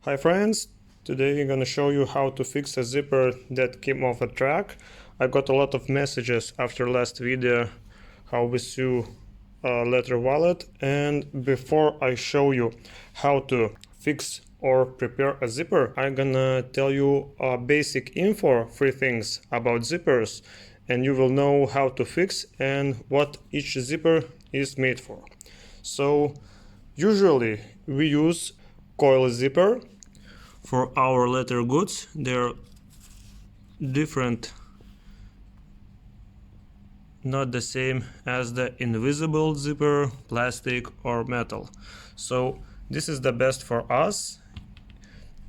Hi friends, today I'm gonna show you how to fix a zipper that came off a track. I got a lot of messages after last video how we sew a leather wallet, and before I show you how to fix or prepare a zipper, I'm gonna tell you a basic info, 3 things about zippers, and you will know how to fix and what each zipper is made for. So usually we use coil zipper. For our leather goods, they're different, not the same as the invisible zipper, plastic or metal. So this is the best for us.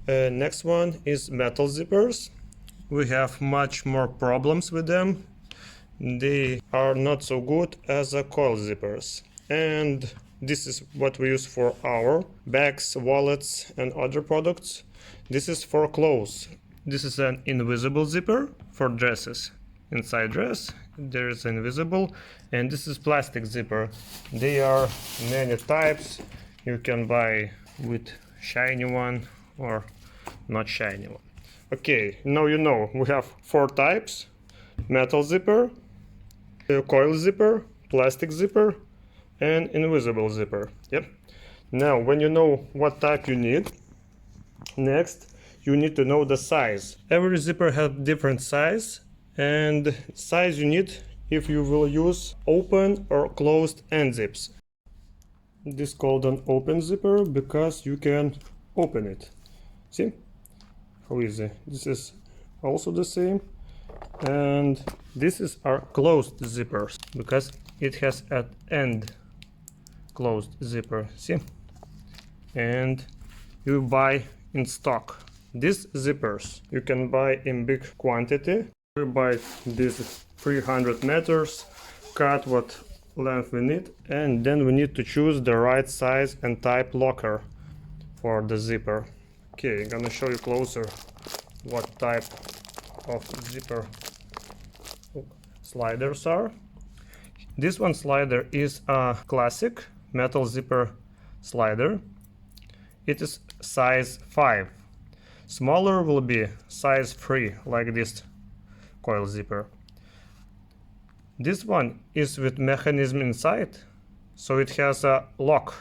Next one is metal zippers. We have much more problems with them. They are not so good as the coil zippers. And this is what we use for our bags, wallets and other products. This is for clothes. This is an invisible zipper for dresses. Inside dress there is invisible, and this is plastic zipper. They are many types. You can buy with shiny one or not shiny one. Okay, now you know we have 4 types: metal zipper, coil zipper, plastic zipper and invisible zipper. Yep. Now when you know what type you need, next you need to know the size. Every zipper has different size, and size you need if you will use open or closed end zips. This is called an open zipper because you can open it. See how easy. This is also the same. And this is our closed zippers because it has an end closed zipper. See? And you buy in stock. These zippers you can buy in big quantity. We buy these 300 meters, cut what length we need, and then we need to choose the right size and type locker for the zipper. Okay, I'm gonna show you closer what type of zipper sliders are. This one slider is a classic metal zipper slider. It is size 5. Smaller will be size 3, like this coil zipper. This one is with mechanism inside, so it has a lock.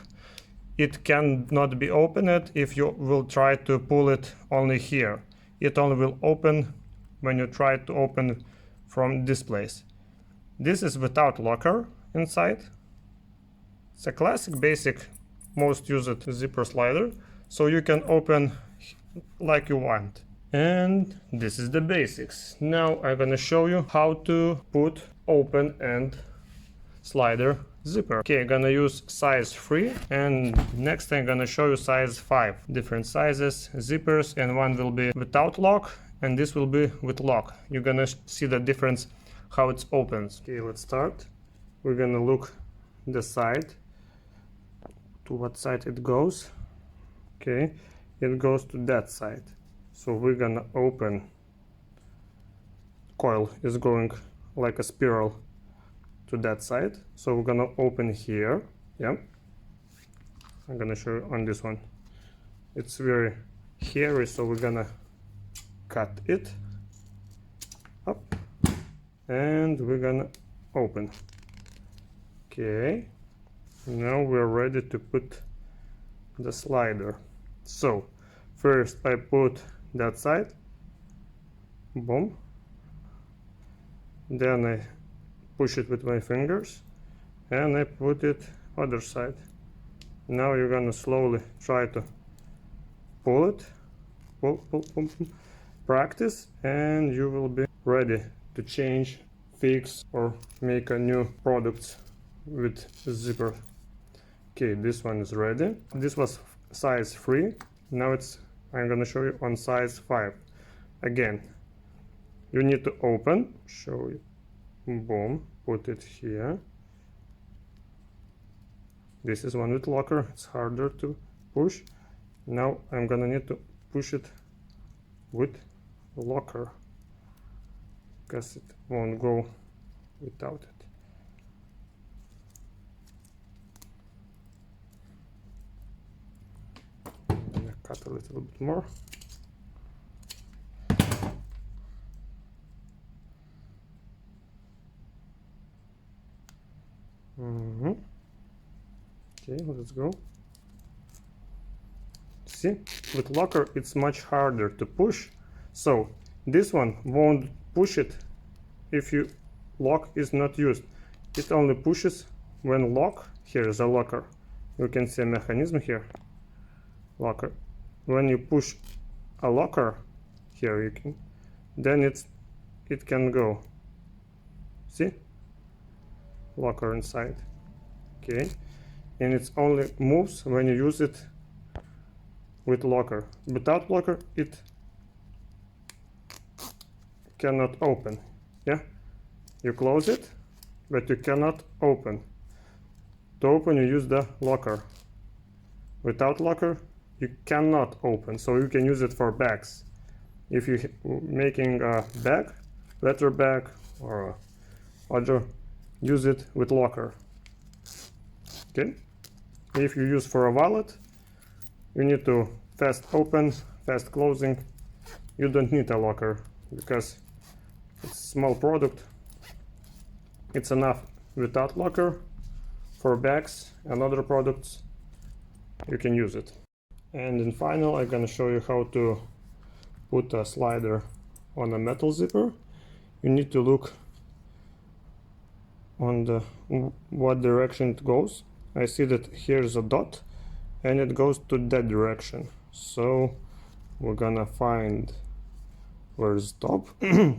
It cannot be opened if you will try to pull it only here. It only will open when you try to open from this place. This is without locker inside. It's a classic, basic, most used zipper slider, so you can open like you want. And this is the basics. Now I'm gonna show you how to put open end slider zipper. Okay, I'm gonna use size 3, and next I'm gonna show you size 5. Different sizes, zippers, and one will be without lock and this will be with lock. You're gonna see the difference how it opens. Okay, let's start. We're gonna look the side, to what side it goes. Okay, it goes to that side. So we're gonna open. Coil is going like a spiral to that side. So we're gonna open here. Yeah. I'm gonna show you on this one. It's very hairy, so we're gonna cut it up and we're gonna open. Okay. Now we're ready to put the slider. So first I put that side, boom, then I push it with my fingers and I put it other side. Now you're gonna slowly try to pull it, pull. Practice and you will be ready to change, fix or make a new product with zipper. Okay, this one is ready. This was size 3. Now I'm gonna show you on size 5. Again, you need to open, show you, boom, put it here. This is one with locker, it's harder to push. Now I'm gonna need to push it with locker because it won't go without it. cut a little bit more. Okay, let's go. See, with locker it's much harder to push, so this one won't push it if you lock is not used. It only pushes when lock. Here is a locker. You can see a mechanism here. Locker. When you push a locker here, you can, then it can go. See, locker inside. Okay, and it only moves when you use it with locker. Without locker, it cannot open. Yeah, you close it, but you cannot open. To open, you use the locker. Without locker, you cannot open, so you can use it for bags. If you're making a bag, leather bag or other, use it with locker. Okay. If you use for a wallet, you need to fast open, fast closing. You don't need a locker because it's a small product. It's enough without locker. For bags and other products, you can use it. And in final, I'm gonna show you how to put a slider on a metal zipper. You need to look on the what direction it goes. I see that here's a dot and it goes to that direction. So we're gonna find where's top.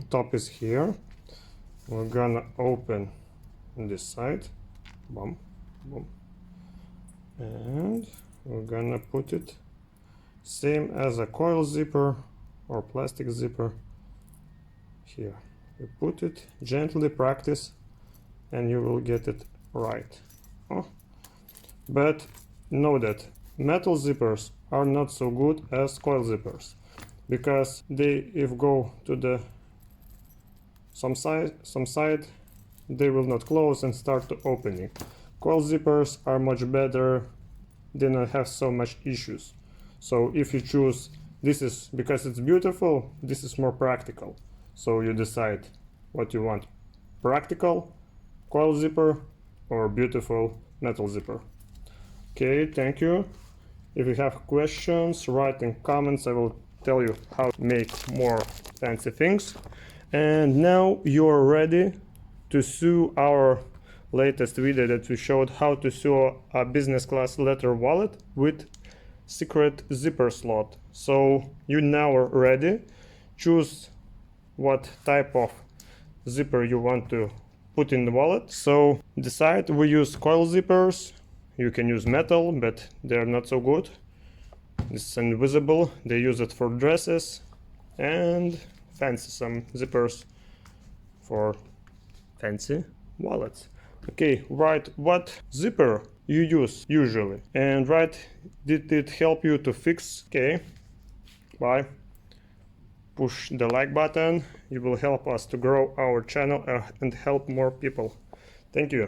Top is here. We're gonna open this side. Boom, boom. And we're gonna put it same as a coil zipper or plastic zipper here. You put it gently, practice, and you will get it right. Oh. But know that metal zippers are not so good as coil zippers, because they, if go to the some side, they will not close and start to opening. Coil zippers are much better, they don't have so much issues. So if you choose, this is because it's beautiful, this is more practical. So you decide what you want: practical coil zipper or beautiful metal zipper. Okay, thank you. If you have questions, write in comments. I will tell you how to make more fancy things. And now you're ready to sew our latest video that we showed how to sew a business class leather wallet with secret zipper slot. So you now are ready. Choose what type of zipper you want to put in the wallet. So decide. We use coil zippers. You can use metal, but they're not so good. This is invisible. They use it for dresses, and fancy some zippers for fancy wallets. Okay, write what zipper you use usually, and write did it help you to fix. Okay, bye. Push the like button. You will help us to grow our channel and help more people. Thank you.